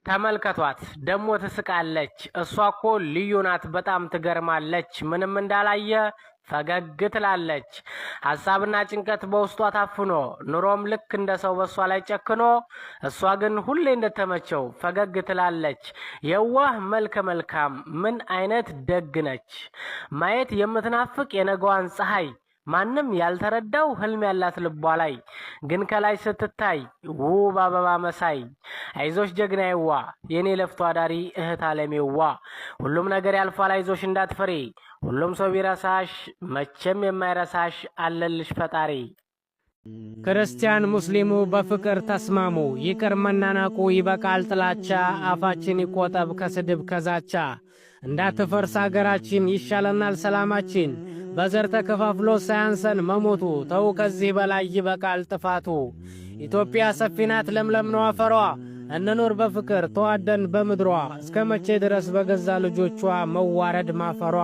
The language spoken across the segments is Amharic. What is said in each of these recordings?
ተመልከቷት ደሞ ትስቃለች እሷኮ ልዩ ናት በጣም ትገርማለች ምንም እንዳላየ ፈገግ ትላለች ሐሳብና ጭንቀት በውስጧ ታፍኖ ኑሮም ልክ እንደ ሰው በሷ ላይ ጨክኖ እሷ ግን ሁሌ እንደተመቸው ፈገግ ትላለች የዋህ መልከ መልካም ምን አይነት ደግ ነች ማየት የምትናፍቅ የነገዋን ፀሐይ ማንም ያልተረዳው ህልም ያላት ልቧ ላይ ግን ከላይ ስትታይ ውብ አበባ መሳይ አይዞሽ ጀግናዬዋ የኔ ለፍቶ አዳሪ እህት አለሜዋ ሁሉም ነገር ያልፋል አይዞሽ እንዳትፈሪ ሁሉም ሰው ቢረሳሽ መቼም የማይረሳሽ አለልሽ ፈጣሪ ክርስቲያን ሙስሊሙ በፍቅር ተስማሙ ይቅር መናናቁ ይበቃል ጥላቻ አፋችን ይቆጠብ ከስድብ ከዛቻ እንዳትፈርስ ሀገራችን ይሻለናል ሰላማችን በዘር ተከፋፍሎ ሳያንሰን መሞቱ ተው ከዚህ በላይ ይበቃል ጥፋቱ ኢትዮጵያ ሰፊ ናት ለምለም ነው አፈሯ እንኑር በፍቅር ተዋደን በምድሯ እስከ መቼ ድረስ በገዛ ልጆቿ መዋረድ ማፈሯ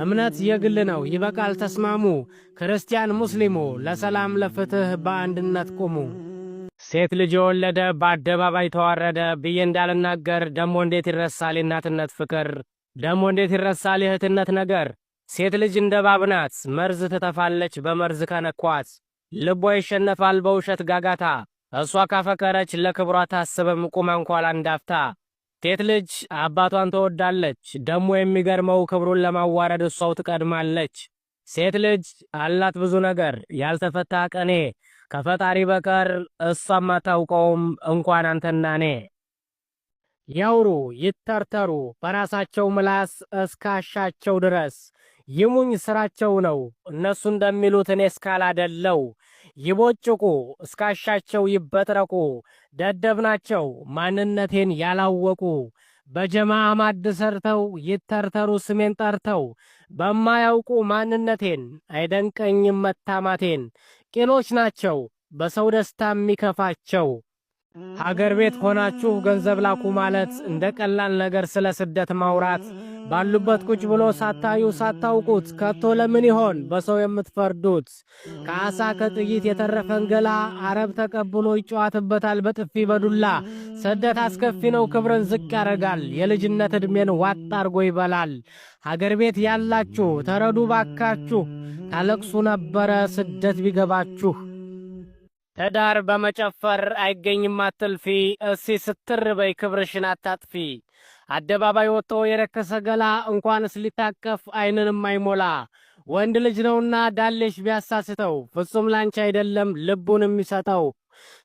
እምነት የግል ነው ይበቃል ተስማሙ ክርስቲያን ሙስሊሙ ለሰላም ለፍትህ በአንድነት ቁሙ ሴት ልጅ የወለደ በአደባባይ ተዋረደ ብዬ እንዳልናገር ደሞ እንዴት ይረሳል የእናትነት ፍቅር ደሞ እንዴት ይረሳል የእህትነት ነገር ሴት ልጅ እንደ እባብ ናት መርዝ ትተፋለች በመርዝ ከነኳት ልቧ ይሸነፋል በውሸት ጋጋታ እሷ ካፈቀረች ለክብሯ ታስብም ቁማ እንኳን አንዳፍታ ሴት ልጅ አባቷን ትወዳለች ደሞ የሚገርመው ክብሩን ለማዋረድ እሷው ትቀድማለች ሴት ልጅ አላት ብዙ ነገር ያልተፈታ ቀኔ ከፈጣሪ በቀር እሷም አታውቀውም እንኳን አንተና እኔ ያውሩ ይተርተሩ በራሳቸው ምላስ እስካሻቸው ድረስ ይሙኝ ስራቸው ነው እነሱ እንደሚሉት እኔ እስካላደለው ይቦጭቁ እስካሻቸው ይበጥረቁ ደደብናቸው ማንነቴን ያላወቁ በጀማዓ ማድ ሰርተው ይተርተሩ ስሜን ጠርተው በማያውቁ ማንነቴን አይደንቀኝም መታማቴን ቂሎች ናቸው በሰው ደስታ የሚከፋቸው ሀገር ቤት ሆናችሁ ገንዘብ ላኩ ማለት እንደ ቀላል ነገር ስለ ስደት ማውራት ባሉበት ቁጭ ብሎ ሳታዩ ሳታውቁት ከቶ ለምን ይሆን በሰው የምትፈርዱት ከአሳ ከጥይት የተረፈን ገላ አረብ ተቀብሎ ይጫወትበታል በጥፊ በዱላ ስደት አስከፊ ነው ክብርን ዝቅ ያረጋል የልጅነት እድሜን ዋጥ አርጎ ይበላል ሀገር ቤት ያላችሁ ተረዱ ባካችሁ ታለቅሱ ነበረ ስደት ቢገባችሁ ተዳር በመጨፈር አይገኝም አትልፊ እሲ ስትር በይ ክብርሽን አታጥፊ አደባባይ ወጥቶ የረከሰ ገላ እንኳንስ ሊታቀፍ አይንንም አይሞላ ወንድ ልጅ ነውና ዳሌሽ ቢያሳስተው ፍጹም ላንቺ አይደለም ልቡን የሚሰጠው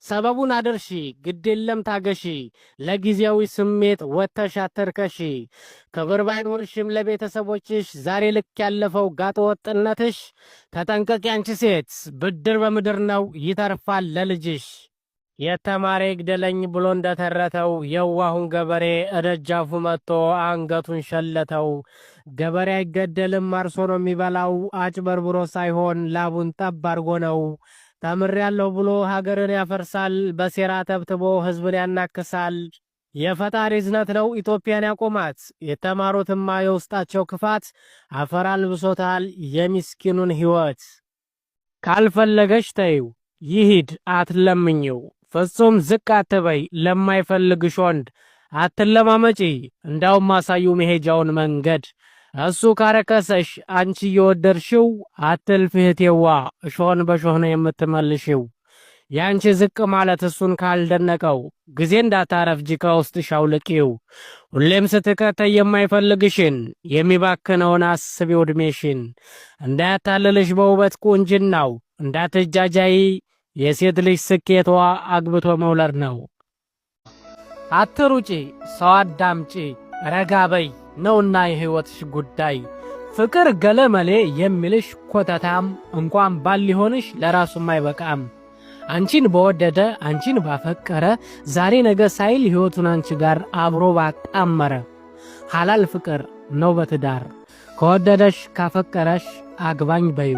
ሰበቡን አድርሺ ግድ የለም ታገሺ ለጊዜያዊ ስሜት ወተሽ አትርከሺ ክብር ባይኖርሽም ለቤተሰቦችሽ ዛሬ ልክ ያለፈው ጋጥ ወጥነትሽ ተጠንቀቂ አንቺ ሴት ብድር በምድር ነው ይተርፋል ለልጅሽ የተማረ ይግደለኝ ብሎ እንደተረተው የዋሁን ገበሬ እደጃፉ መጥቶ አንገቱን ሸለተው ገበሬ አይገደልም አርሶ ነው የሚበላው አጭበርብሮ ሳይሆን ላቡን ጠብ አርጎ ነው ተምሬያለሁ ብሎ ሀገርን ያፈርሳል በሴራ ተብትቦ ህዝብን ያናክሳል የፈጣሪ ዝነት ነው ኢትዮጵያን ያቆማት የተማሩትማ የውስጣቸው ክፋት አፈር አልብሶታል የሚስኪኑን ህይወት ካልፈለገሽ ተይው ይሂድ አትለምኝው ፍጹም ዝቅ አትበይ ለማይፈልግሽ ወንድ አትለማመጪ እንዳውም ማሳዩ መሄጃውን መንገድ እሱ ካረከሰሽ አንቺ የወደርሽው አትልፍህቴዋ እሾን በሾህ ነው የምትመልሽው ያንቺ ዝቅ ማለት እሱን ካልደነቀው ጊዜ እንዳታረፍጂ ከውስጥሽ አውልቂው ሁሌም ስትከተይ የማይፈልግሽን የሚባክነውን አስቢው ዕድሜሽን እንዳያታልልሽ በውበት ቁንጅናው እንዳትጃጃይ የሴት ልጅ ስኬቷ አግብቶ መውለድ ነው አትሩጪ ሰው አዳምጪ ረጋ በይ ነውና የህይወትሽ ጉዳይ ፍቅር ገለመሌ የሚልሽ ኮተታም እንኳን ባል ሊሆንሽ ለራሱም አይበቃም አንቺን በወደደ አንቺን ባፈቀረ ዛሬ ነገ ሳይል ህይወቱን አንቺ ጋር አብሮ ባጣመረ ሐላል ፍቅር ነው በትዳር ከወደደሽ ካፈቀረሽ አግባኝ በዩ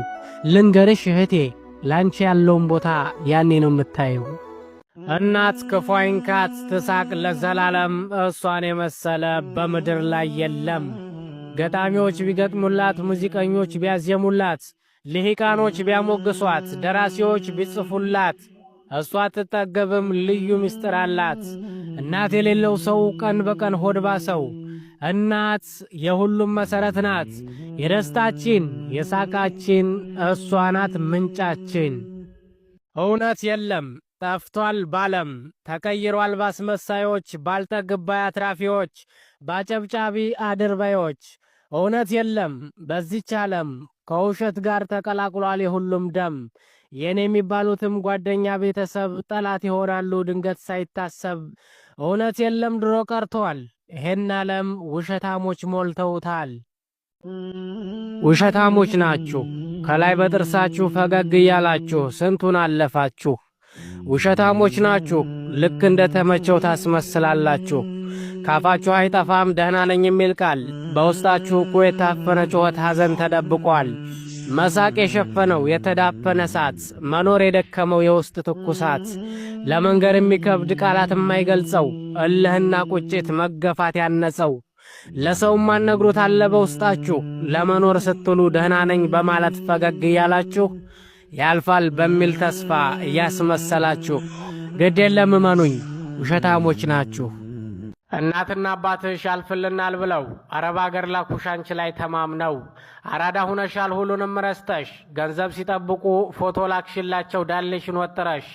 ልንገርሽ እህቴ ላንቺ ያለውን ቦታ ያኔ ነው የምታየው እናት ክፉ አይንካት ትሳቅ ለዘላለም እሷን የመሰለ በምድር ላይ የለም ገጣሚዎች ቢገጥሙላት ሙዚቀኞች ቢያዜሙላት ልሂቃኖች ቢያሞግሷት ደራሲዎች ቢጽፉላት እሷ አትጠገብም ልዩ ምስጢር አላት። እናት የሌለው ሰው ቀን በቀን ሆድ ባሰው። እናት የሁሉም መሰረት ናት። የደስታችን የሳቃችን እሷ ናት ምንጫችን። እውነት የለም ጠፍቷል ባለም፣ ተቀይሯል ባስመሳዮች፣ ባልተገባይ አትራፊዎች፣ ባጨብጫቢ አድርባዮች። እውነት የለም በዚች ዓለም፣ ከውሸት ጋር ተቀላቅሏል የሁሉም ደም። የኔ የሚባሉትም ጓደኛ ቤተሰብ ጠላት ይሆናሉ ድንገት ሳይታሰብ። እውነት የለም ድሮ ቀርቷል ይሄን ዓለም፣ ውሸታሞች ሞልተውታል። ውሸታሞች ናችሁ ከላይ በጥርሳችሁ ፈገግ እያላችሁ ስንቱን አለፋችሁ። ውሸታሞች ናችሁ ልክ እንደ ተመቸው ታስመስላላችሁ። ካፋችሁ አይጠፋም ደህና ነኝ የሚል ቃል፣ በውስጣችሁ እኮ የታፈነ ጩኸት ሐዘን ተደብቋል። መሳቅ የሸፈነው የተዳፈነ እሳት፣ መኖር የደከመው የውስጥ ትኩሳት፣ ለመንገር የሚከብድ ቃላት የማይገልጸው እልህና ቁጭት መገፋት ያነጸው። ለሰውም ማነግሩት አለ በውስጣችሁ፣ ለመኖር ስትሉ ደህና ነኝ በማለት ፈገግ እያላችሁ ያልፋል በሚል ተስፋ እያስመሰላችሁ። ግድ የለም እመኑኝ ውሸታሞች ናችሁ። እናትና አባትሽ ያልፍልናል ብለው አረብ አገር ላኩሽ አንቺ ላይ ተማምነው። አራዳ ሁነሻል ሁሉንም ረስተሽ፣ ገንዘብ ሲጠብቁ ፎቶ ላክሽላቸው ዳሌሽን ወጥረሽ።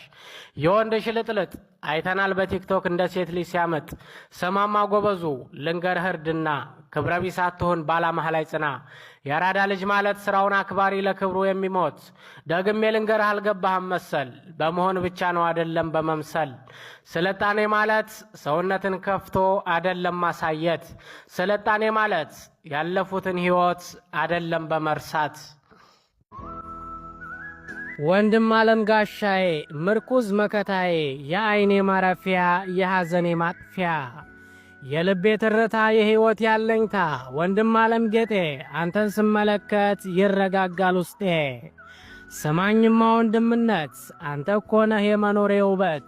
የወንድ ሽልጥልጥ አይተናል በቲክቶክ እንደ ሴት ልጅ ሲያመጥ። ስማማ ጎበዙ ልንገርህ እርድና፣ ክብረ ቢስ አትሁን ባላማህ ላይ ጽና። የአራዳ ልጅ ማለት ስራውን አክባሪ ለክብሩ የሚሞት። ደግሜ ልንገርህ አልገባህም መሰል፣ በመሆን ብቻ ነው አደለም በመምሰል። ስልጣኔ ማለት ሰውነትን ከፍቶ አደለም ማሳየት። ስልጣኔ ማለት ያለፉትን ሕይወት አደለም በመርሳት። ወንድም ዓለም ጋሻዬ ምርኩዝ መከታዬ፣ የአይኔ ማረፊያ የሐዘኔ ማጥፊያ፣ የልቤ ትርታ የሕይወት ያለኝታ፣ ወንድም ዓለም ጌጤ አንተን ስመለከት ይረጋጋል ውስጤ። ስማኝማ ወንድምነት አንተ እኮ ነህ የመኖሬ ውበት፣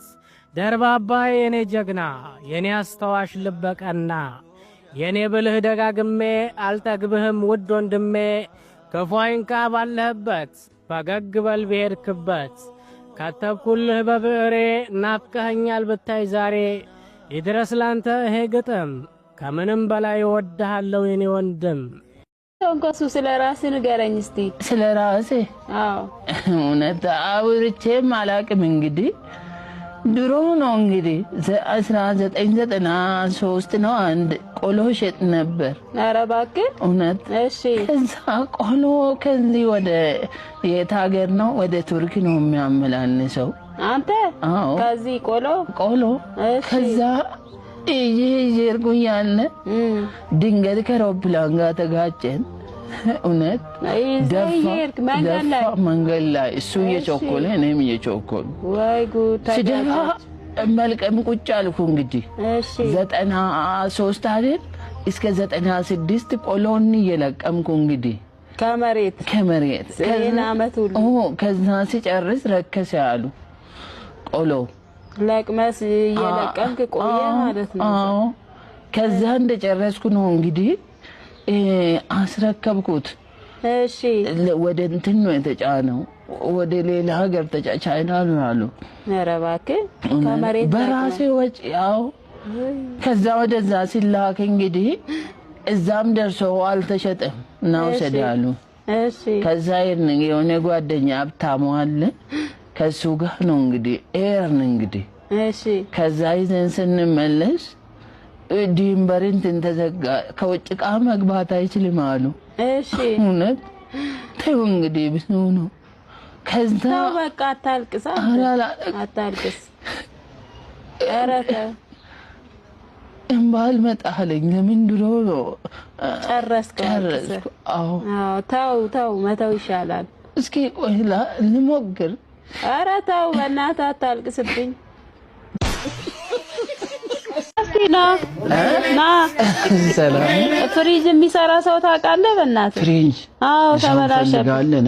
ደርባባዬ የኔ ጀግና የኔ አስተዋሽ ልበቀና፣ የኔ ብልህ ደጋግሜ አልጠግብህም ውድ ወንድሜ። ክፉ አይንካ ባለህበት ፈገግ በል ብሄድክበት፣ ካተብኩልህ በብዕሬ ናፍቀኸኛል ብታይ ዛሬ። ይድረስ ላንተ ይሄ ግጥም ከምንም በላይ እወድሃለሁ የኔ ወንድም። እንኳን ስለ ራስህ ንገረኝ እስቲ። ስለ ራስህ? አዎ እውነት አውርቼም አላቅም። እንግዲህ ድሮ ነው እንግዲህ 1993 ነው አንድ ቆሎ ሸጥ ነበር። ኧረ እባክህ እውነት? እሺ። ከዛ ቆሎ ከዚህ ወደ የት ሀገር ነው? ወደ ቱርክ ነው የሚያመላልሰው። አንተ? አዎ። ከዚህ ቆሎ እሺ። ከዛ ይሄርጉ ያለ ድንገት ከአውሮፕላን ጋር ተጋጨን። እውነት? መንገድ ላይ እሱ እየቸኮለ እኔም እየቸኮሉ ወይ ጉድ! ስደፋ መልቀም ቁጭ አልኩ። እንግዲህ 93 አይደል እስከ 96 ቆሎን እየለቀምኩ እንግዲህ ከመሬት ከና አመት ሁሉ። ከዛ ሲጨርስ ረከሰ ያሉ ቆሎ ለቅመስ እየለቀምክ ቆየ ማለት ነው። አዎ። ከዛ እንደጨረስኩ ነው እንግዲህ አስረከብኩት። እሺ። ወደ እንትን ነው የተጫነው፣ ወደ ሌላ ሀገር ቻይና ነው አሉ። ኧረ እባክህ ከመሬት በራሴ ወጪ። ያው ከዛ ወደዛ ሲላክ እንግዲህ እዛም ደርሶ አልተሸጠም ነው ሰዳሉ። እሺ። ከዛ የሆነ ጓደኛ ሀብታሙ አለ፣ ከሱ ጋር ነው እንግዲህ ኤርን እንግዲህ። እሺ። ከዛ ይዘን ስንመለስ ድንበር እንትን ተዘጋ፣ ከውጭ ዕቃ መግባት አይችልም አሉ። እሺ። እውነት? ተው እንግዲህ ብዙ ነው። ከዛ በቃ አታልቅስ፣ አታልቅስ። ኧረ ተው እምባል መጣለኝ። ለምን ድሮ ነው ጨረስኩ። አዎ ተው መተው ይሻላል። እስኪ ቆይ ልሞክር። ኧረ ተው በእናትህ አታልቅስብኝ። ና ሰላም። ፍሪጅ የሚሰራ ሰው ታውቃለህ? በእናትህ ፍሪጅ? አዎ ተበላሸብኝ።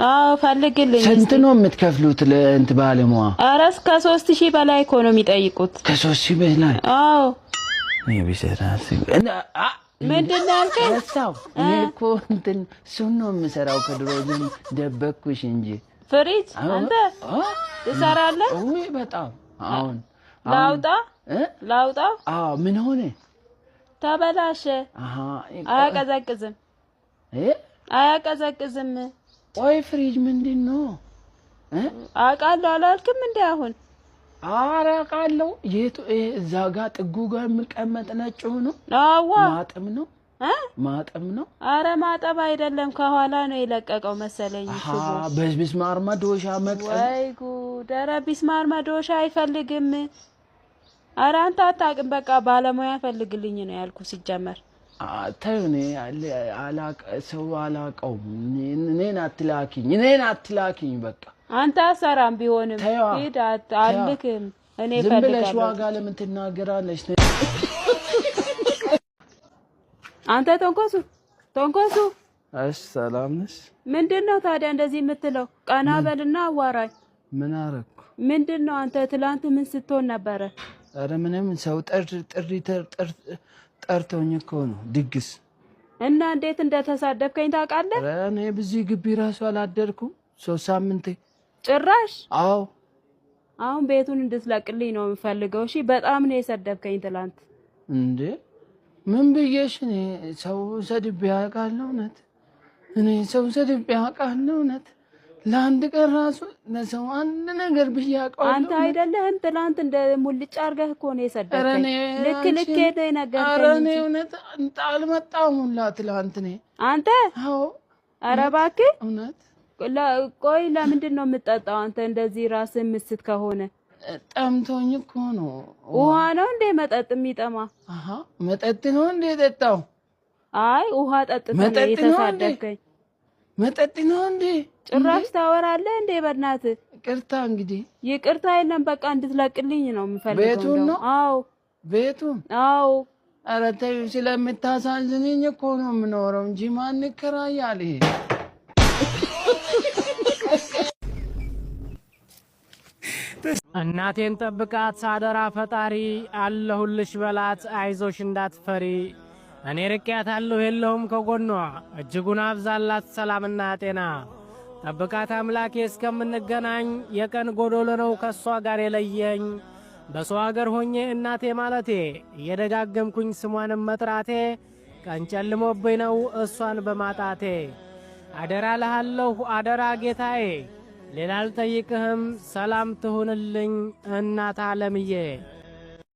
አዎ ፈልግልኝ። ስንት ነው የምትከፍሉት ለእንት ባለሙያ? ኧረ እስከ 3000 በላይ እኮ ነው የሚጠይቁት። ከ3000 በላይ? አዎ። ይብሰራስ ምንድን ነው ያልከኝ? እኔ እኮ እንትን እሱን ነው የምሰራው። ከድሮ ግን ደበቅኩሽ እንጂ። ፍሪጅ አንተ ትሰራለህ? ወይ በጣም አሁን ላውጣ? አዎ ምን ሆነ? ተበላሸ። አያቀዘቅዝም። አያቀዘቅዝም። ቆይ ፍሪጅ ምንድነው? አውቃለሁ አላልክም እንዴ አሁን? ኧረ አውቃለሁ። የቱ እዛ ጋር ጥጉ ጋር የሚቀመጥ ነጭ ሆኖ ማጠም ነው? አረ ማጠብ አይደለም፣ ከኋላ ነው የለቀቀው መሰለኝ። በቢስማር መዶሻ መቅጠም። ወይ ጉድ! ኧረ ቢስማር መዶሻ አይፈልግም። አረ አንተ አታውቅም። በቃ ባለሙያ ፈልግልኝ ነው ያልኩ ሲጀመር። ተይው፣ እኔ ሰው አላውቀውም። እኔን አትላኪኝ በቃ። አንተ አሰራም ቢሆንም ሂድ። አልክም እኔ ፈልጋለሁ። ዝም ብለሽ ዋጋ ለምን ትናገራለሽ? አንተ ተንኮሱ እሺ፣ ሰላም ነሽ? ምንድነው ታዲያ እንደዚህ የምትለው? ቀና በልና አዋራኝ። ምን አረኩ? ምንድነው አንተ ትላንት ምን ስትሆን ነበረ? ኧረ ምንም፣ ሰው ጠርቶኝ እኮ ነው ድግስ። እና እንዴት እንደተሳደብከኝ ታውቃለህ? ኧረ እኔ በዚህ ግቢ ራሱ አላደርኩም 3 ሳምንቴ ጭራሽ። አዎ፣ አሁን ቤቱን እንድትለቅልኝ ነው የምፈልገው። እሺ፣ በጣም ነው የሰደብከኝ ትላንት። እንዴ ምን ብዬሽ? እኔ ሰው ሰድቤ አውቃለሁ? እውነት እኔ ሰው ሰድቤ አውቃለሁ? እውነት ለአንድ ቀን ራሱ ለሰው አንድ ነገር ብዬ አውቃለሁ? አንተ አይደለህም ትላንት እንደ ሙልጭ አድርገህ እኮ ነው የሰደብከኝ። ልክ ነው የነገርከኝ። ኧረ እኔ እውነት አልመጣሁም ሁላ ትላንት እኔ። አንተ? አዎ። ኧረ እባክህ እውነት። ቆይ ለምንድን ነው የምትጠጣው አንተ እንደዚህ ራስህ ምስት ከሆነ? ጠምቶኝ እኮ ነው። ውሃ ነው እንዴ መጠጥ የሚጠማ? መጠጥ ነው እንዴ የጠጣው? አይ ውሃ ጠጥተህ ነው የተሳደብከኝ። መጠጥ ነው እንዴ? ጭራሽ ታወራለህ እንዴ? በእናትህ ይቅርታ። እንግዲህ ይቅርታ የለም፣ በቃ እንድትለቅልኝ ነው የምፈልገው። ቤቱን ነው? አዎ ቤቱን። አዎ። ኧረ ተይው፣ ስለምታሳዝነኝ እኮ ነው የምኖረው እንጂ ማን ይከራያል? ይሄ እናቴን ጠብቃት አደራ ፈጣሪ፣ አለሁልሽ በላት አይዞሽ እንዳትፈሪ። እኔ ርቄያታለሁ የለሁም ከጎኗ፣ እጅጉን አብዛላት ሰላምና ጤና። ጠብቃት አምላኬ እስከምንገናኝ፣ የቀን ጎዶሎ ነው ከእሷ ጋር የለየኝ። በሰው አገር ሆኜ እናቴ ማለቴ፣ እየደጋገምኩኝ ስሟንም መጥራቴ፣ ቀን ጨልሞብኝ ነው እሷን በማጣቴ። አደራ ልሃለሁ አደራ ጌታዬ፣ ሌላ አልጠይቅህም ሰላም ትሁንልኝ እናት ዓለምዬ።